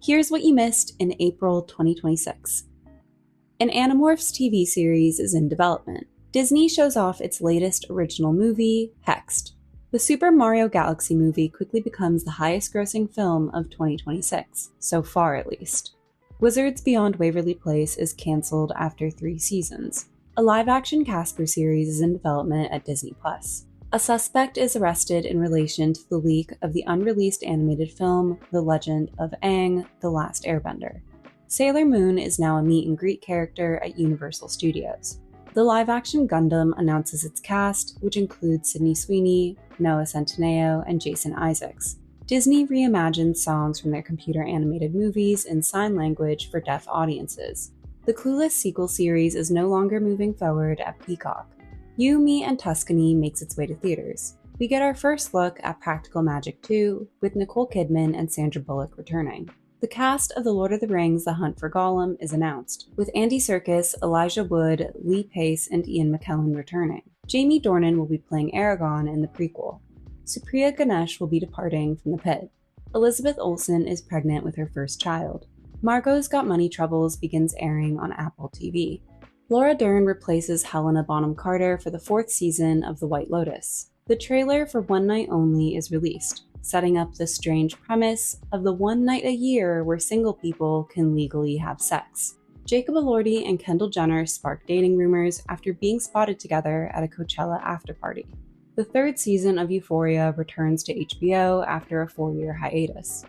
Here's what you missed in April 2026. An Animorphs TV series is in development. Disney shows off its latest original movie, Hexed. The Super Mario Galaxy movie quickly becomes the highest-grossing film of 2026, so far at least. Wizards Beyond Waverly Place is cancelled after 3 seasons. A live-action Casper series is in development at Disney+. A suspect is arrested in relation to the leak of the unreleased animated film The Legend of Aang: The Last Airbender. Sailor Moon is now a meet-and-greet character at Universal Studios. The live-action Gundam announces its cast, which includes Sydney Sweeney, Noah Centineo, and Jason Isaacs. Disney reimagines songs from their computer-animated movies in sign language for deaf audiences. The Clueless sequel series is no longer moving forward at Peacock. You, Me, and Tuscany makes its way to theaters. We get our first look at Practical Magic 2, with Nicole Kidman and Sandra Bullock returning. The cast of The Lord of the Rings: The Hunt for Gollum is announced, with Andy Serkis, Elijah Wood, Lee Pace, and Ian McKellen returning. Jamie Dornan will be playing Aragorn in the prequel. Supriya Ganesh will be departing from the pit. Elizabeth Olsen is pregnant with her first child. Margot's Got Money Troubles begins airing on Apple TV. Laura Dern replaces Helena Bonham Carter for the 4th season of The White Lotus. The trailer for One Night Only is released, setting up the strange premise of the one night a year where single people can legally have sex. Jacob Elordi and Kendall Jenner spark dating rumors after being spotted together at a Coachella afterparty. The 3rd season of Euphoria returns to HBO after a 4-year hiatus.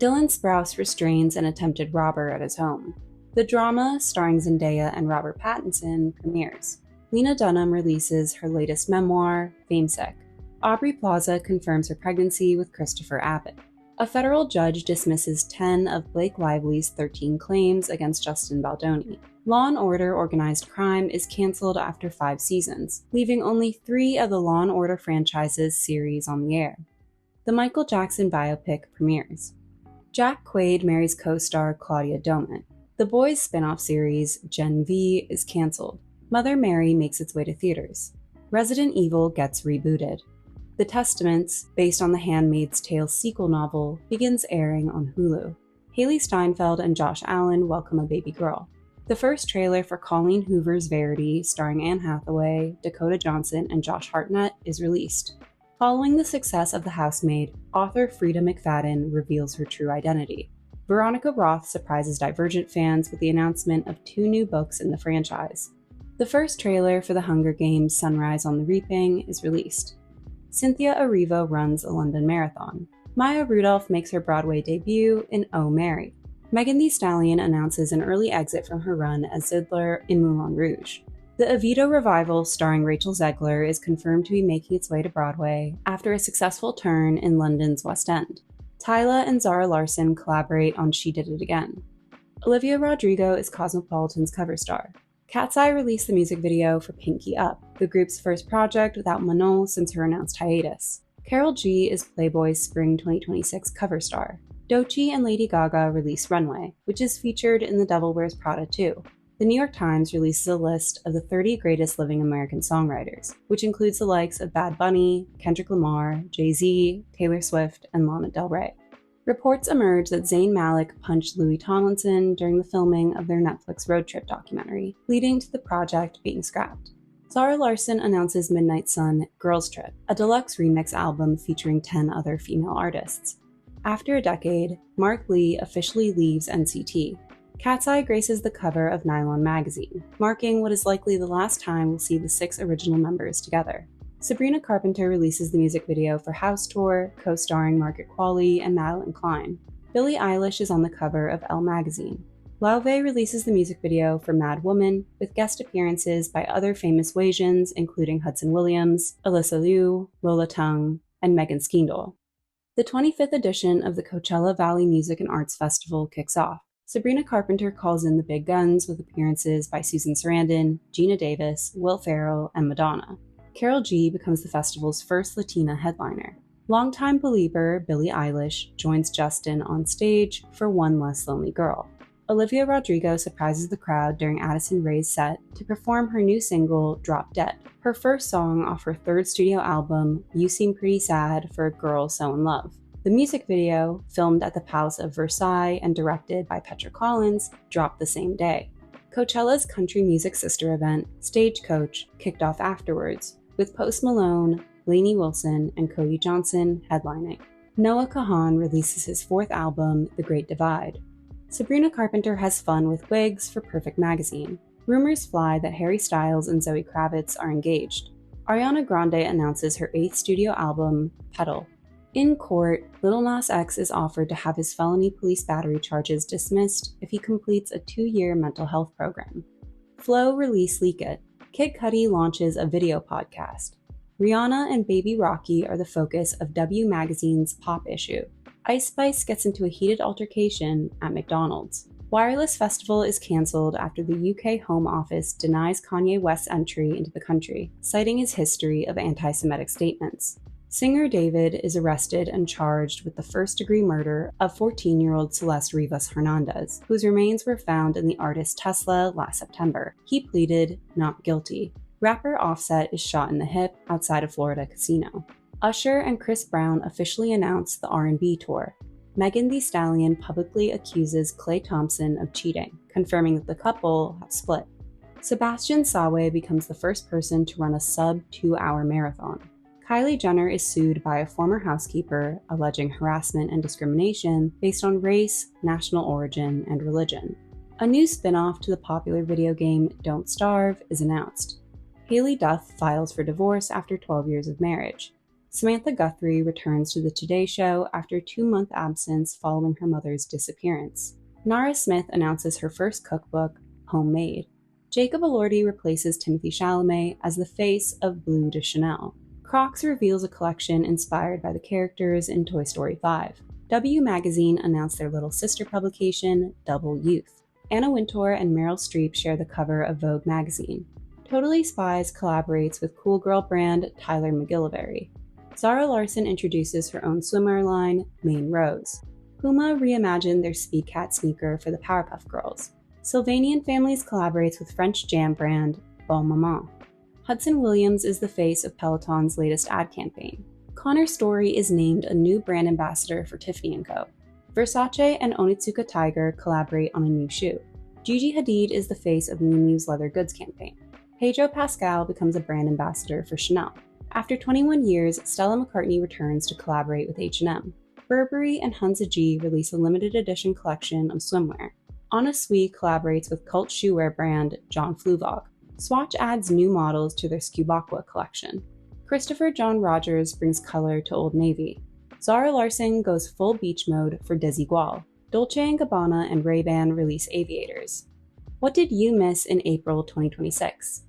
Dylan Sprouse restrains an attempted robber at his home. The drama, starring Zendaya and Robert Pattinson, premieres. Lena Dunham releases her latest memoir, Famesick. Aubrey Plaza confirms her pregnancy with Christopher Abbott. A federal judge dismisses 10 of Blake Lively's 13 claims against Justin Baldoni. Law & Order: Organized Crime is cancelled after 5 seasons, leaving only 3 of the Law & Order franchise's series on the air. The Michael Jackson biopic premieres. Jack Quaid marries co-star Claudia Doumit. The Boys spin-off series, Gen V, is cancelled. Mother Mary makes its way to theaters. Resident Evil gets rebooted. The Testaments, based on the Handmaid's Tale sequel novel, begins airing on Hulu. Haley Steinfeld and Josh Allen welcome a baby girl. The first trailer for Colleen Hoover's Verity, starring Anne Hathaway, Dakota Johnson, and Josh Hartnett, is released. Following the success of The Housemaid, author Frida McFadden reveals her true identity. Veronica Roth surprises Divergent fans with the announcement of 2 new books in the franchise. The first trailer for The Hunger Games: Sunrise on the Reaping is released. Cynthia Erivo runs a London marathon. Maya Rudolph makes her Broadway debut in Oh, Mary. Megan Thee Stallion announces an early exit from her run as Zidler in Moulin Rouge. The Evita revival starring Rachel Zegler is confirmed to be making its way to Broadway after a successful turn in London's West End. Tyla and Zara Larsson collaborate on She Did It Again. Olivia Rodrigo is Cosmopolitan's cover star. Cat's Eye released the music video for Pinky Up, the group's first project without Manon since her announced hiatus. Karol G is Playboy's Spring 2026 cover star. Doechii and Lady Gaga release Runway, which is featured in The Devil Wears Prada 2. The New York Times releases a list of the 30 greatest living American songwriters, which includes the likes of Bad Bunny, Kendrick Lamar, Jay-Z, Taylor Swift, and Lana Del Rey. Reports emerge that Zayn Malik punched Louis Tomlinson during the filming of their Netflix road trip documentary, leading to the project being scrapped. Zara Larsson announces Midnight Sun Girls Trip, a deluxe remix album featuring 10 other female artists. After a decade, Mark Lee officially leaves NCT. Cat's Eye graces the cover of Nylon magazine, marking what is likely the last time we'll see the 6 original members together. Sabrina Carpenter releases the music video for House Tour, co-starring Margaret Qualley and Madeline Klein. Billie Eilish is on the cover of Elle magazine. Lauve releases the music video for Mad Woman, with guest appearances by other famous Wasians, including Hudson Williams, Alyssa Liu, Lola Tung, and Megan Skeendall. The 25th edition of the Coachella Valley Music and Arts Festival kicks off. Sabrina Carpenter calls in the big guns with appearances by Susan Sarandon, Gina Davis, Will Ferrell, and Madonna. Karol G becomes the festival's first Latina headliner. Longtime believer Billie Eilish joins Justin on stage for One Less Lonely Girl. Olivia Rodrigo surprises the crowd during Addison Rae's set to perform her new single, Drop Dead, her first song off her 3rd studio album, You Seem Pretty Sad for a Girl So in Love. The music video, filmed at the Palace of Versailles and directed by Petra Collins, dropped the same day. Coachella's country music sister event, Stagecoach, kicked off afterwards, with Post Malone, Lainey Wilson, and Cody Johnson headlining. Noah Kahan releases his fourth album, The Great Divide. Sabrina Carpenter has fun with wigs for Perfect Magazine. Rumors fly that Harry Styles and Zoe Kravitz are engaged. Ariana Grande announces her 8th studio album, Petal. In court, Lil Nas X is offered to have his felony police battery charges dismissed if he completes a 2-year mental health program. Flow release Leak It. Kid Cudi launches a video podcast. Rihanna and Baby Rocky are the focus of W Magazine's pop issue. Ice Spice gets into a heated altercation at McDonald's. Wireless Festival is cancelled after the UK Home Office denies Kanye West's entry into the country, citing his history of anti-Semitic statements. Singer David is arrested and charged with the first-degree murder of 14-year-old Celeste Rivas Hernandez, whose remains were found in the artist's Tesla last September. He pleaded not guilty. Rapper Offset is shot in the hip outside a Florida casino. Usher and Chris Brown officially announced the R&B tour. Megan Thee Stallion publicly accuses Klay Thompson of cheating, confirming that the couple have split. Sebastian Sawe becomes the first person to run a sub-2-hour marathon. Kylie Jenner is sued by a former housekeeper alleging harassment and discrimination based on race, national origin, and religion. A new spin-off to the popular video game Don't Starve is announced. Haley Duff files for divorce after 12 years of marriage. Samantha Guthrie returns to The Today Show after a 2-month absence following her mother's disappearance. Nara Smith announces her first cookbook, Homemade. Jacob Elordi replaces Timothée Chalamet as the face of Bleu de Chanel. Crocs reveals a collection inspired by the characters in Toy Story 5. W Magazine announced their little sister publication, Double Youth. Anna Wintour and Meryl Streep share the cover of Vogue magazine. Totally Spies collaborates with cool girl brand Tyler McGillivray. Zara Larsson introduces her own swimwear line, Maine Rose. Puma reimagined their Speed Cat sneaker for the Powerpuff Girls. Sylvanian Families collaborates with French jam brand Bon Maman. Hudson Williams is the face of Peloton's latest ad campaign. Connor Story is named a new brand ambassador for Tiffany & Co. Versace and Onitsuka Tiger collaborate on a new shoe. Gigi Hadid is the face of Miu Miu's leather goods campaign. Pedro Pascal becomes a brand ambassador for Chanel. After 21 years, Stella McCartney returns to collaborate with H&M. Burberry and Hunza G release a limited edition collection of swimwear. Anna Sui collaborates with cult shoewear brand John Fluvog. Swatch adds new models to their Skubakwa collection. Christopher John Rogers brings color to Old Navy. Zara Larsson goes full beach mode for Desigual. Dolce & Gabbana and Ray-Ban release aviators. What did you miss in April 2026?